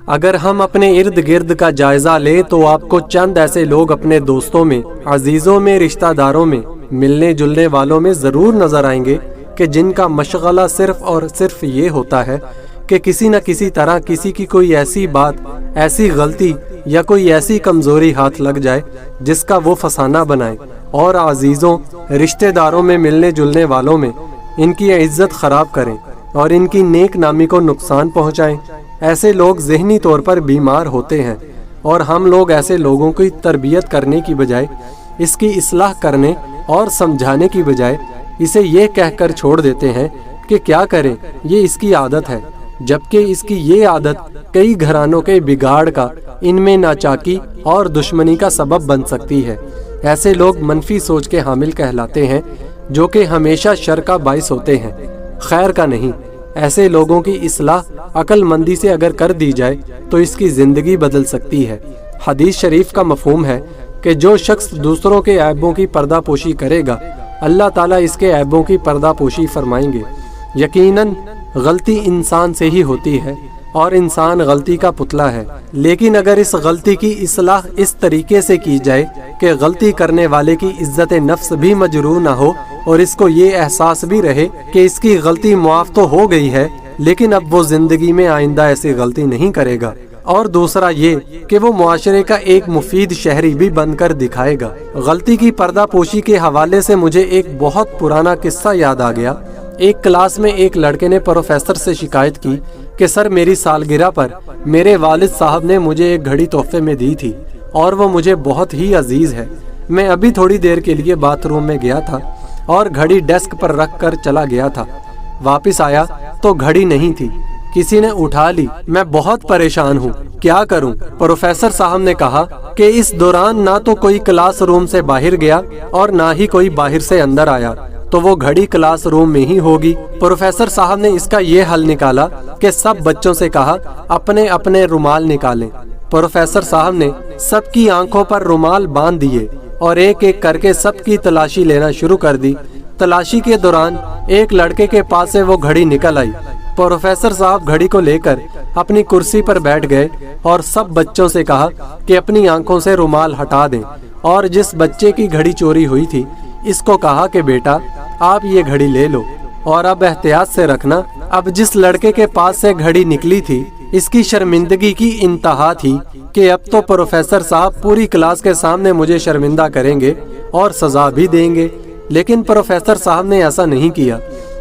اگر ہم اپنے ارد گرد کا جائزہ لیں تو آپ کو چند ایسے لوگ اپنے دوستوں میں، عزیزوں میں، رشتہ داروں میں، ملنے جلنے والوں میں ضرور نظر آئیں گے کہ جن کا مشغلہ صرف اور صرف یہ ہوتا ہے کہ کسی نہ کسی طرح کسی کی کوئی ایسی بات، ایسی غلطی یا کوئی ایسی کمزوری ہاتھ لگ جائے جس کا وہ فسانہ بنائیں اور عزیزوں، رشتہ داروں میں، ملنے جلنے والوں میں ان کی عزت خراب کریں اور ان کی نیک نامی کو نقصان پہنچائیں۔ ایسے لوگ ذہنی طور پر بیمار ہوتے ہیں اور ہم لوگ ایسے لوگوں کی تربیت کرنے کی بجائے، اس کی اصلاح کرنے اور سمجھانے کی بجائے اسے یہ کہہ کر چھوڑ دیتے ہیں کہ کیا کریں، یہ اس کی عادت ہے، جبکہ اس کی یہ عادت کئی گھرانوں کے بگاڑ کا، ان میں ناچاکی اور دشمنی کا سبب بن سکتی ہے۔ ایسے لوگ منفی سوچ کے حامل کہلاتے ہیں جو کہ ہمیشہ شر کا باعث ہوتے ہیں، خیر کا نہیں۔ ایسے لوگوں کی اصلاح عقل مندی سے اگر کر دی جائے تو اس کی زندگی بدل سکتی ہے۔ حدیث شریف کا مفہوم ہے کہ جو شخص دوسروں کے عیبوں کی پردہ پوشی کرے گا، اللہ تعالیٰ اس کے عیبوں کی پردہ پوشی فرمائیں گے۔ یقیناً غلطی انسان سے ہی ہوتی ہے اور انسان غلطی کا پتلا ہے، لیکن اگر اس غلطی کی اصلاح اس طریقے سے کی جائے کہ غلطی کرنے والے کی عزت نفس بھی مجروح نہ ہو اور اس کو یہ احساس بھی رہے کہ اس کی غلطی معاف تو ہو گئی ہے لیکن اب وہ زندگی میں آئندہ ایسی غلطی نہیں کرے گا، اور دوسرا یہ کہ وہ معاشرے کا ایک مفید شہری بھی بن کر دکھائے گا۔ غلطی کی پردہ پوشی کے حوالے سے مجھے ایک بہت پرانا قصہ یاد آ گیا۔ ایک کلاس میں ایک لڑکے نے پروفیسر سے شکایت کی کہ سر، میری سالگرہ پر میرے والد صاحب نے مجھے ایک گھڑی تحفے میں دی تھی اور وہ مجھے بہت ہی عزیز ہے۔ میں ابھی تھوڑی دیر کے لیے باتھ روم میں گیا تھا اور گھڑی ڈیسک پر رکھ کر چلا گیا تھا۔ واپس آیا تو گھڑی نہیں تھی، کسی نے اٹھا لی۔ میں بہت پریشان ہوں، کیا کروں؟ پروفیسر صاحب نے کہا کہ اس دوران نہ تو کوئی کلاس روم سے باہر گیا اور نہ ہی کوئی باہر سے اندر آیا، تو وہ گھڑی کلاس روم میں ہی ہوگی۔ پروفیسر صاحب نے اس کا یہ حل نکالا کہ سب بچوں سے کہا اپنے اپنے رومال نکالیں۔ پروفیسر صاحب نے سب کی آنکھوں پر رومال باندھ دیے اور ایک ایک کر کے سب کی تلاشی لینا شروع کر دی۔ تلاشی کے دوران ایک لڑکے کے پاس سے وہ گھڑی نکل آئی۔ پروفیسر صاحب گھڑی کو لے کر اپنی کرسی پر بیٹھ گئے اور سب بچوں سے کہا کہ اپنی آنکھوں سے رومال ہٹا دیں، اور جس بچے کی گھڑی چوری ہوئی تھی اس کو کہا کہ بیٹا آپ یہ گھڑی لے لو اور اب احتیاط سے رکھنا۔ اب جس لڑکے کے پاس سے گھڑی نکلی تھی اس کی شرمندگی کی انتہا تھی کہ اب تو پروفیسر صاحب پوری کلاس کے سامنے مجھے شرمندہ کریں گے اور سزا بھی دیں گے، لیکن پروفیسر صاحب نے ایسا نہیں کیا۔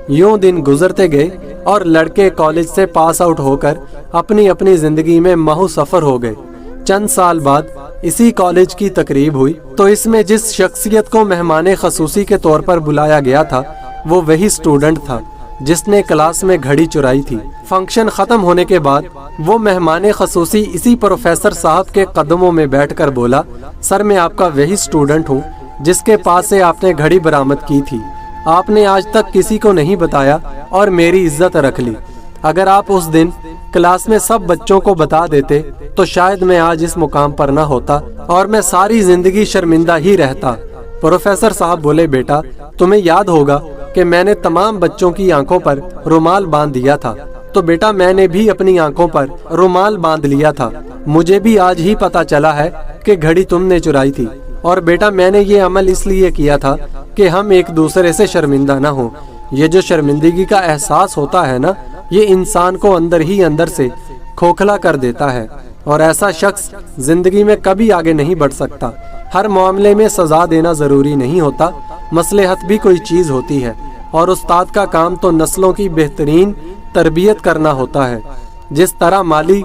یوں دن گزرتے گئے اور لڑکے کالج سے پاس آؤٹ ہو کر اپنی اپنی زندگی میں ماہو سفر ہو گئے۔ چند سال بعد اسی کالج کی تقریب ہوئی تو اس میں جس شخصیت کو مہمان خصوصی کے طور پر بلایا گیا تھا وہ وہی اسٹوڈنٹ تھا جس نے کلاس میں گھڑی چرائی تھی۔ فنکشن ختم ہونے کے بعد وہ مہمان خصوصی اسی پروفیسر صاحب کے قدموں میں بیٹھ کر بولا، سر میں آپ کا وہی اسٹوڈنٹ ہوں جس کے پاس سے آپ نے گھڑی برآمد کی تھی۔ آپ نے آج تک کسی کو نہیں بتایا اور میری عزت رکھ لی۔ اگر آپ اس دن کلاس میں سب بچوں کو بتا دیتے تو شاید میں آج اس مقام پر نہ ہوتا اور میں ساری زندگی شرمندہ ہی رہتا۔ پروفیسر صاحب بولے، بیٹا تمہیں یاد ہوگا کہ میں نے تمام بچوں کی آنکھوں پر رومال باندھ دیا تھا، تو بیٹا میں نے بھی اپنی آنکھوں پر رومال باندھ لیا تھا۔ مجھے بھی آج ہی پتا چلا ہے کہ گھڑی تم نے چرائی تھی، اور بیٹا میں نے یہ عمل اس لیے کیا تھا کہ ہم ایک دوسرے سے شرمندہ نہ ہوں۔ یہ جو شرمندگی کا احساس ہوتا ہے نا، یہ انسان کو اندر ہی اندر سے کھوکھلا کر دیتا ہے، اور ایسا شخص زندگی میں کبھی آگے نہیں بڑھ سکتا۔ ہر معاملے میں سزا دینا ضروری نہیں ہوتا، مصلحت بھی کوئی چیز ہوتی ہے، اور استاد کا کام تو نسلوں کی بہترین تربیت کرنا ہوتا ہے۔ جس طرح مالی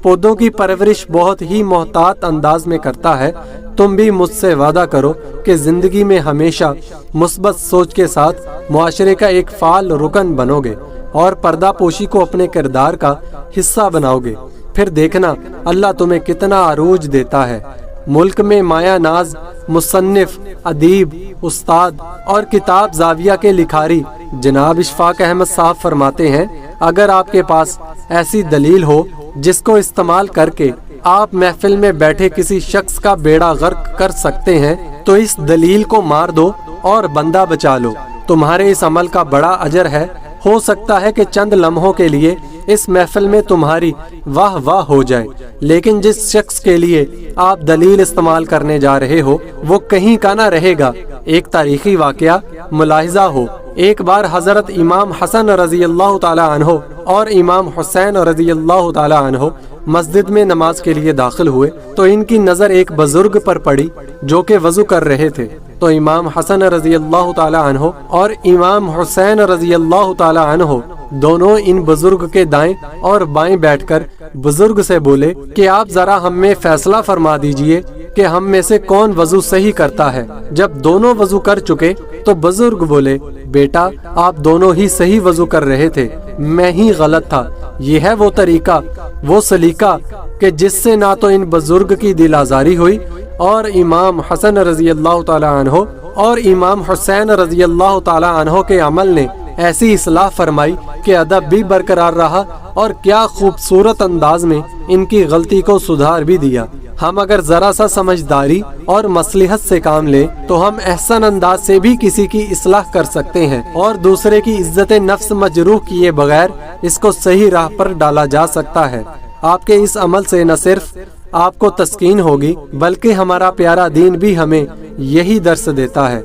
پودوں کی پرورش بہت ہی محتاط انداز میں کرتا ہے، تم بھی مجھ سے وعدہ کرو کہ زندگی میں ہمیشہ مثبت سوچ کے ساتھ معاشرے کا ایک فعال رکن بنو گے اور پردہ پوشی کو اپنے کردار کا حصہ بناؤ گے۔ پھر دیکھنا اللہ تمہیں کتنا عروج دیتا ہے۔ ملک میں مایا ناز مصنف، ادیب، استاد اور کتاب زاویہ کے لکھاری جناب اشفاق احمد صاحب فرماتے ہیں، اگر آپ کے پاس ایسی دلیل ہو جس کو استعمال کر کے آپ محفل میں بیٹھے کسی شخص کا بیڑا غرق کر سکتے ہیں تو اس دلیل کو مار دو اور بندہ بچا لو۔ تمہارے اس عمل کا بڑا اجر ہے۔ ہو سکتا ہے کہ چند لمحوں کے لیے اس محفل میں تمہاری واہ واہ ہو جائے، لیکن جس شخص کے لیے آپ دلیل استعمال کرنے جا رہے ہو وہ کہیں کا نہ رہے گا۔ ایک تاریخی واقعہ ملاحظہ ہو، ایک بار حضرت امام حسن رضی اللہ تعالی عنہ اور امام حسین رضی اللہ تعالی عنہ مسجد میں نماز کے لیے داخل ہوئے تو ان کی نظر ایک بزرگ پر پڑی جو کہ وضو کر رہے تھے، تو امام حسن رضی اللہ تعالی عنہ اور امام حسین رضی اللہ تعالی عنہ دونوں ان بزرگ کے دائیں اور بائیں بیٹھ کر بزرگ سے بولے کہ آپ ذرا ہم میں فیصلہ فرما دیجئے کہ ہم میں سے کون وضو صحیح کرتا ہے۔ جب دونوں وضو کر چکے تو بزرگ بولے، بیٹا آپ دونوں ہی صحیح وضو کر رہے تھے، میں ہی غلط تھا۔ یہ ہے وہ طریقہ، وہ سلیقہ کہ جس سے نہ تو ان بزرگ کی دل آزاری ہوئی اور امام حسن رضی اللہ تعالی عنہ اور امام حسین رضی اللہ تعالی عنہ کے عمل نے ایسی اصلاح فرمائی کہ ادب بھی برقرار رہا اور کیا خوبصورت انداز میں ان کی غلطی کو سدھار بھی دیا۔ ہم اگر ذرا سا سمجھداری اور مصلحت سے کام لیں تو ہم احسن انداز سے بھی کسی کی اصلاح کر سکتے ہیں اور دوسرے کی عزت نفس مجروح کیے بغیر اس کو صحیح راہ پر ڈالا جا سکتا ہے۔ آپ کے اس عمل سے نہ صرف آپ کو تسکین ہوگی بلکہ ہمارا پیارا دین بھی ہمیں یہی درس دیتا ہے۔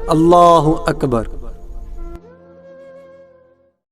اللہ اکبر۔